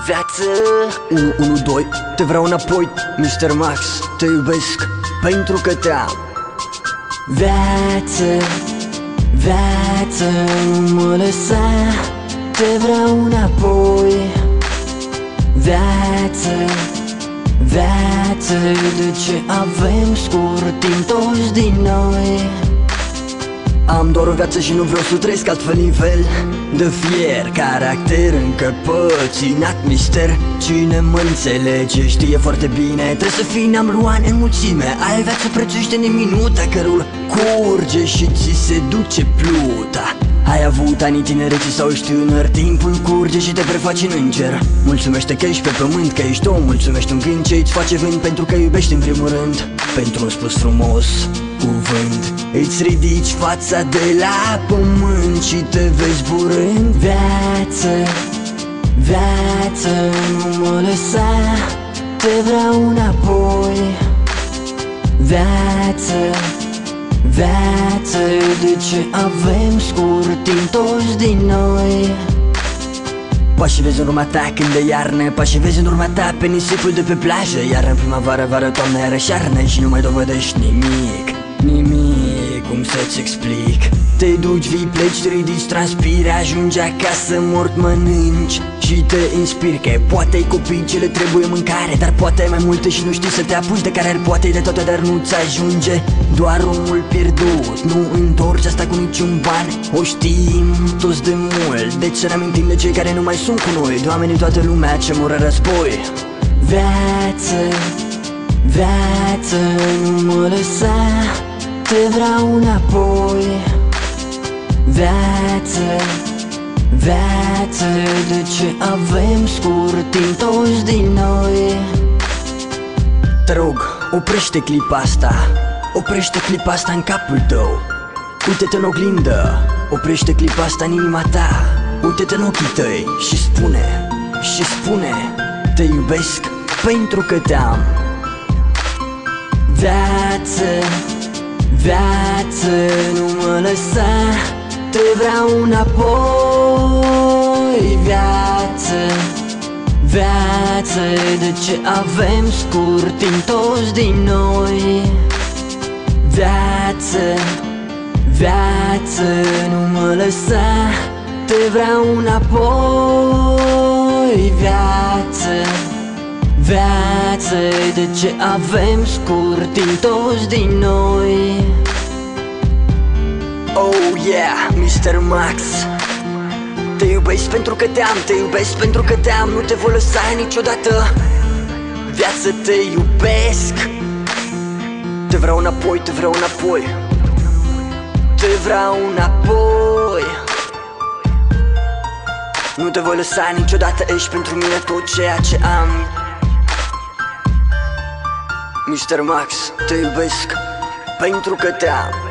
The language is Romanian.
Viață 112, te vreau înapoi, Mr. Max. Te iubesc pentru că te-am. Viață, viață, nu mă lăsa, te vreau înapoi. Viață, viață, de ce avem scurt timp toți din noi? Am doar o viață și nu vreau să trăiesc altfel nivel de fier, caracter încăpățânat, mister. Cine mă înțelege știe foarte bine, trebuie să fii number one în mulțime. Ai viață prețuiește în minuta, cărul curge și ți se duce pluta. Ai avut ani tinereții sau ești tânăr, timpul curge și te prefaci în înger. Mulțumește că ești pe pământ, că ești om, mulțumește un gând ce îți face vânt, pentru că iubești în primul rând. Pentru un spus frumos cuvânt îți ridici fața de la pământ și te vezi zburând. Viață, viață, nu mă lăsa, te vreau înapoi. Viață, viață, de ce avem scurt timp toți din noi? Pașii vezi în urma ta când e iarnă, pașii vezi în urma ta pe nisipul de pe plajă. Iar în primăvară, vară, toamnă, iarăși iarnă și nu mai dovedești nimic. Nimic, cum să-ți explic? Te duci, vii, pleci, te ridici, transpiri, ajungi acasă, mort mănânci și te inspiri că poate ai copii ce le trebuie mâncare, dar poate ai mai multe și nu știi să te apuci de care. Poate ai de toate, dar nu-ți ajunge, doar omul pierdut nu întorci asta cu niciun ban. O știm toți de mult, deci să ne amintim de cei care nu mai sunt cu noi, de oameni în toată lumea ce mor în război. Viață, viață, nu mă lăsa, te vreau înapoi. Viață, viață, de ce avem scurt timp toți din noi? Te rog, oprește clipa asta, oprește clipa asta în capul tău. Uite-te în oglindă, oprește clipa asta în inima ta. Uite-te în ochii tăi și spune, te iubesc pentru că te-am. Viață, viață, nu mă lăsa, te vreau înapoi. Viață, viață, de ce avem scurt timp toți din noi? Viață, viață, nu mă lăsa, te vreau înapoi. Viață, viață, de ce avem scurt timp toți din noi? Oh yeah, Mr. Max. Te iubesc pentru că te-am, te iubesc pentru că te-am, nu te voi lăsa niciodată. Viață, te iubesc. Te vreau înapoi, te vreau înapoi, te vreau înapoi. Nu te voi lăsa niciodată, ești pentru mine tot ceea ce am. Mr. Max, te iubesc pentru că te-am.